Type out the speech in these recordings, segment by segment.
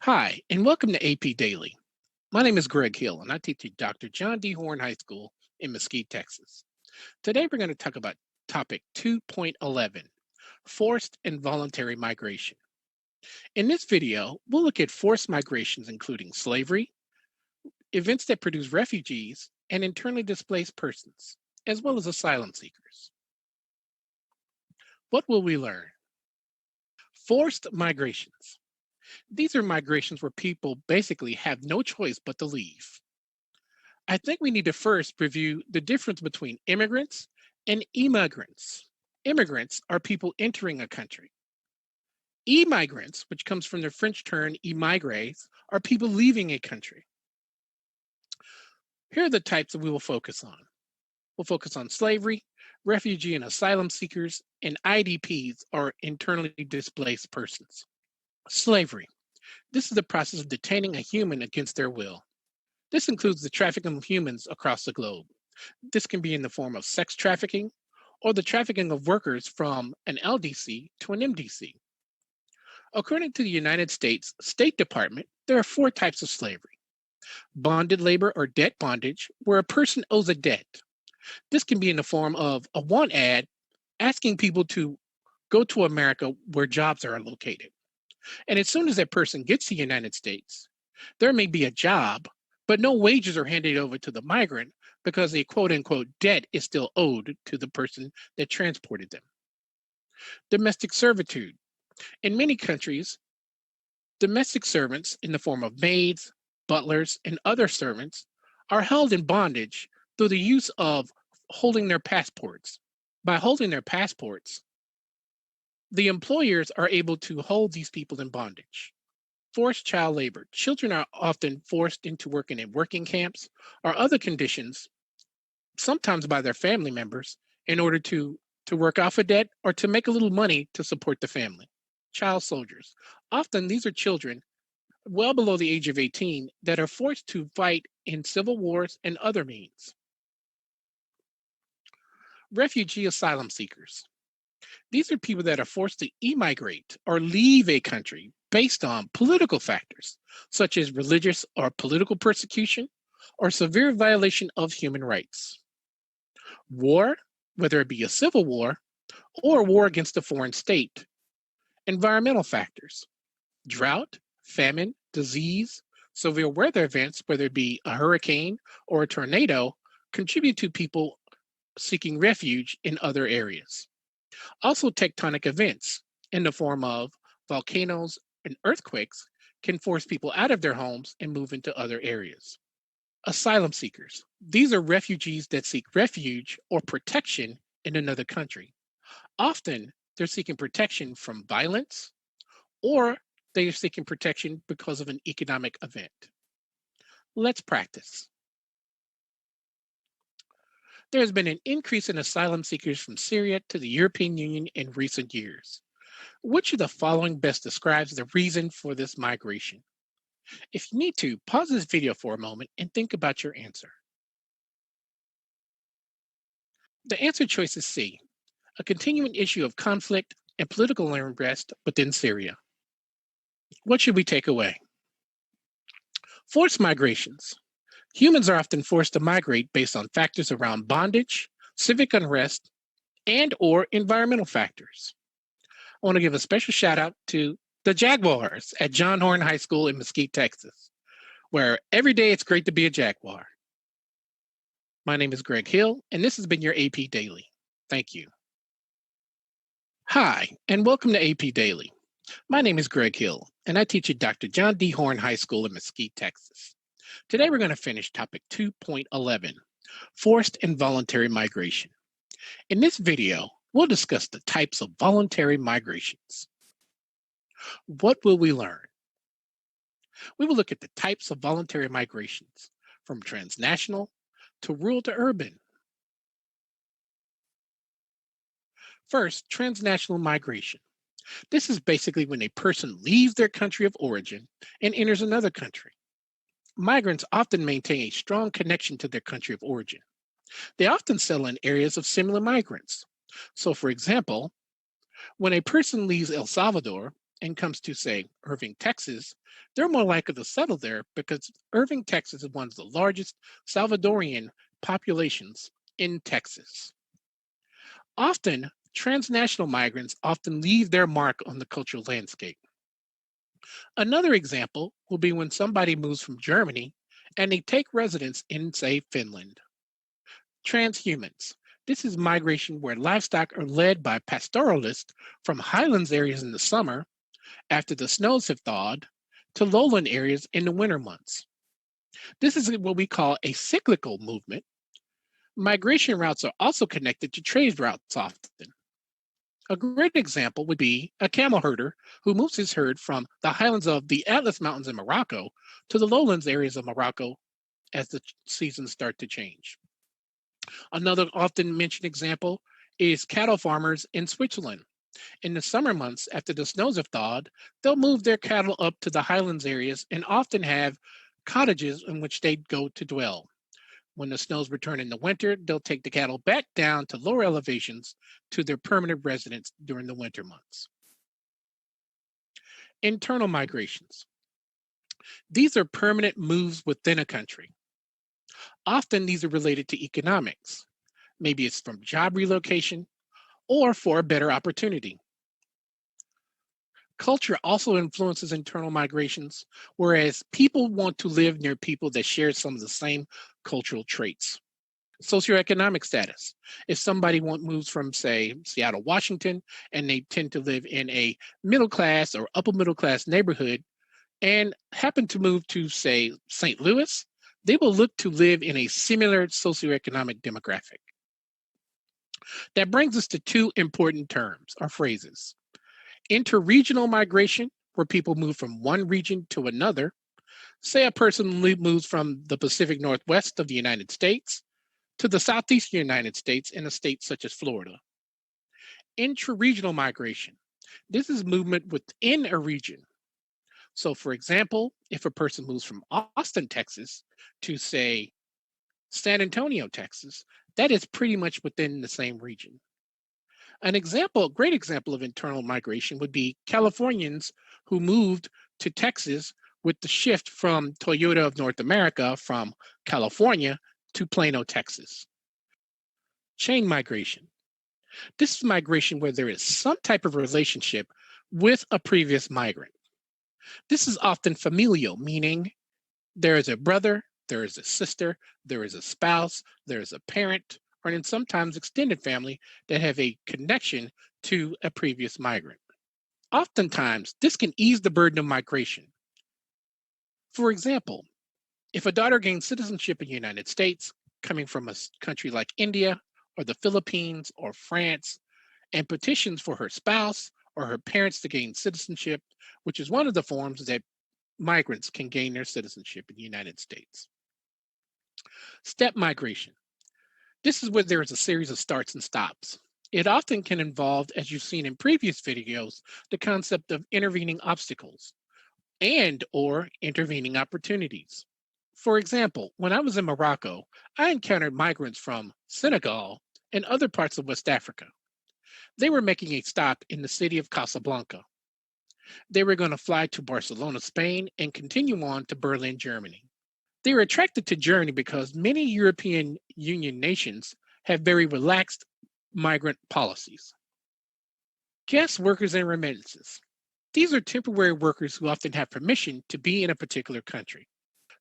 Hi, and welcome to AP Daily. My name is Greg Hill, and I teach at Dr. John D. Horn High School in Mesquite, Texas. Today, we're going to talk about topic 2.11 Forced and Voluntary Migration. In this video, we'll look at forced migrations, including slavery, events that produce refugees, and internally displaced persons, as well as asylum seekers. What will we learn? Forced migrations. These are migrations where people basically have no choice but to leave. I think we need to first review the difference between immigrants and immigrants. Immigrants are people entering a country. Emigrants, which comes from the French term emigres, are people leaving a country. Here are the types that we will focus on. We'll focus on slavery, refugee and asylum seekers, and IDPs, or internally displaced persons. Slavery. This is the process of detaining a human against their will. This includes the trafficking of humans across the globe. This can be in the form of sex trafficking or the trafficking of workers from an LDC to an MDC. According to the United States State Department, there are four types of slavery. Bonded labor or debt bondage, where a person owes a debt. This can be in the form of a want ad asking people to go to America where jobs are located. And as soon as that person gets to the United States, there may be a job, but no wages are handed over to the migrant because a quote unquote debt is still owed to the person that transported them. Domestic servitude. In many countries, domestic servants in the form of maids, butlers, and other servants are held in bondage through the use of holding their passports. By holding their passports, the employers are able to hold these people in bondage. Forced child labor. Children are often forced into working in working camps or other conditions, sometimes by their family members, in order to work off a debt or to make a little money to support the family. Child soldiers. Often these are children well below the age of 18 that are forced to fight in civil wars and other means. Refugee asylum seekers. These are people that are forced to emigrate or leave a country based on political factors, such as religious or political persecution or severe violation of human rights. War, whether it be a civil war or war against a foreign state. Environmental factors, drought, famine, disease, severe weather events, whether it be a hurricane or a tornado, contribute to people seeking refuge in other areas. Also, tectonic events in the form of volcanoes and earthquakes can force people out of their homes and move into other areas. Asylum seekers. These are refugees that seek refuge or protection in another country. Often, they're seeking protection from violence or they are seeking protection because of an economic event. Let's practice. There has been an increase in asylum seekers from Syria to the European Union in recent years. Which of the following best describes the reason for this migration? If you need to, pause this video for a moment and think about your answer. The answer choice is C, a continuing issue of conflict and political unrest within Syria. What should we take away? Forced migrations. Humans are often forced to migrate based on factors around bondage, civic unrest, and or environmental factors. I want to give a special shout out to the Jaguars at John Horn High School in Mesquite, Texas, where every day it's great to be a Jaguar. My name is Greg Hill, and this has been your AP Daily. Thank you. Hi, and welcome to AP Daily. My name is Greg Hill, and I teach at Dr. John D. Horn High School in Mesquite, Texas. Today we're going to finish topic 2.11, Forced and Voluntary Migration. In this video, we'll discuss the types of voluntary migrations. What will we learn? We will look at the types of voluntary migrations, from transnational to rural to urban. First, transnational migration. This is basically when a person leaves their country of origin and enters another country. Migrants often maintain a strong connection to their country of origin. They often settle in areas of similar migrants. So, for example, when a person leaves El Salvador, and comes to, say, Irving, Texas, they're more likely to settle there because Irving, Texas is one of the largest Salvadorian populations in Texas. Often, transnational migrants often leave their mark on the cultural landscape. Another example will be when somebody moves from Germany and they take residence in, say, Finland. Transhumans. This is migration where livestock are led by pastoralists from highlands areas in the summer after the snows have thawed to lowland areas in the winter months. This is what we call a cyclical movement. Migration routes are also connected to trade routes often. A great example would be a camel herder who moves his herd from the highlands of the Atlas Mountains in Morocco to the lowlands areas of Morocco as the seasons start to change. Another often mentioned example is cattle farmers in Switzerland. In the summer months, after the snows have thawed, they'll move their cattle up to the highlands areas and often have cottages in which they go to dwell. When the snows return in the winter, they'll take the cattle back down to lower elevations to their permanent residence during the winter months. Internal migrations. These are permanent moves within a country. Often these are related to economics. Maybe it's from job relocation or for a better opportunity. Culture also influences internal migrations, whereas people want to live near people that share some of the same cultural traits. Socioeconomic status. If somebody moves from, say, Seattle, Washington, and they tend to live in a middle class or upper middle class neighborhood and happen to move to, say, St. Louis, they will look to live in a similar socioeconomic demographic. That brings us to two important terms or phrases. Interregional migration, where people move from one region to another. Say a person moves from the Pacific Northwest of the United States to the Southeastern United States in a state such as Florida. Intraregional migration. This is movement within a region. So, for example, if a person moves from Austin, Texas to, say, San Antonio, Texas, that is pretty much within the same region. A great example of internal migration would be Californians who moved to Texas with the shift from Toyota of North America from California to Plano, Texas. Chain migration. This is migration where there is some type of relationship with a previous migrant. This is often familial, meaning there is a brother, there is a sister, there is a spouse, there is a parent, or in sometimes extended family that have a connection to a previous migrant. Oftentimes, this can ease the burden of migration. For example, if a daughter gains citizenship in the United States, coming from a country like India or the Philippines or France, and petitions for her spouse or her parents to gain citizenship, which is one of the forms that migrants can gain their citizenship in the United States. Step migration. This is where there is a series of starts and stops. It often can involve, as you've seen in previous videos, the concept of intervening obstacles and or intervening opportunities. For example, when I was in Morocco, I encountered migrants from Senegal and other parts of West Africa. They were making a stop in the city of Casablanca. They were going to fly to Barcelona, Spain, and continue on to Berlin, Germany. They were attracted to Germany because many European Union nations have very relaxed migrant policies. Guest workers and remittances. These are temporary workers who often have permission to be in a particular country.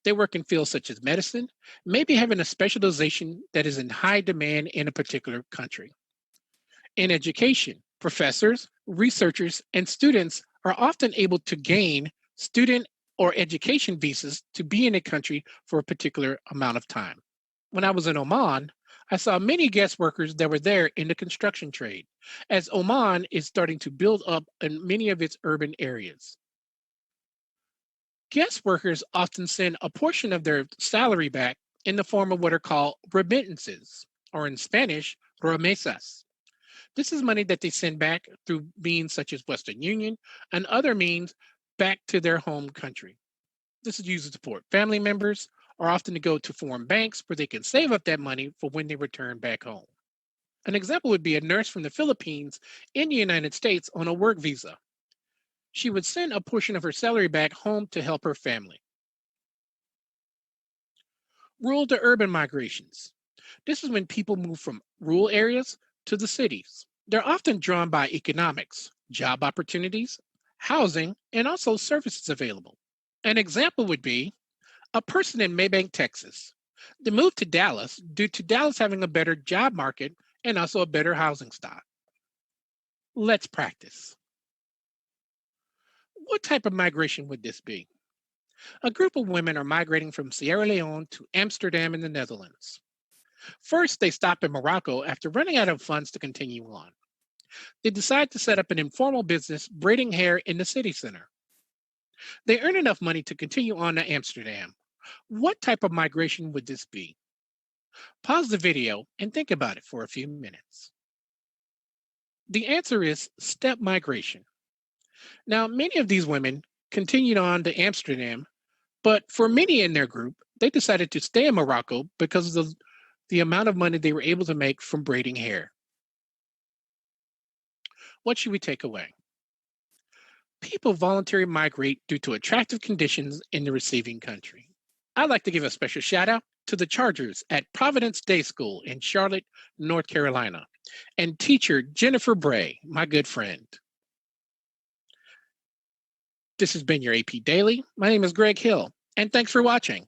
They work in fields such as medicine, maybe having a specialization that is in high demand in a particular country. In education, professors, researchers, and students are often able to gain student or education visas to be in a country for a particular amount of time. When I was in Oman, I saw many guest workers that were there in the construction trade, as Oman is starting to build up in many of its urban areas. Guest workers often send a portion of their salary back in the form of what are called remittances, or in Spanish, remesas. This is money that they send back through means such as Western Union and other means back to their home country. This is used to support family members or often to go to foreign banks where they can save up that money for when they return back home. An example would be a nurse from the Philippines in the United States on a work visa. She would send a portion of her salary back home to help her family. Rural to urban migrations. This is when people move from rural areas to the cities. They're often drawn by economics, job opportunities, housing, and also services available. An example would be a person in Maybank, Texas. They moved to Dallas due to Dallas having a better job market and also a better housing stock. Let's practice. What type of migration would this be? A group of women are migrating from Sierra Leone to Amsterdam in the Netherlands. First, they stop in Morocco after running out of funds to continue on. They decide to set up an informal business braiding hair in the city center. They earn enough money to continue on to Amsterdam. What type of migration would this be? Pause the video and think about it for a few minutes. The answer is step migration. Now, many of these women continued on to Amsterdam, but for many in their group, they decided to stay in Morocco because of the amount of money they were able to make from braiding hair. What should we take away? People voluntarily migrate due to attractive conditions in the receiving country. I'd like to give a special shout out to the Chargers at Providence Day School in Charlotte, North Carolina, and teacher Jennifer Bray, my good friend. This has been your AP Daily. My name is Greg Hill, and thanks for watching.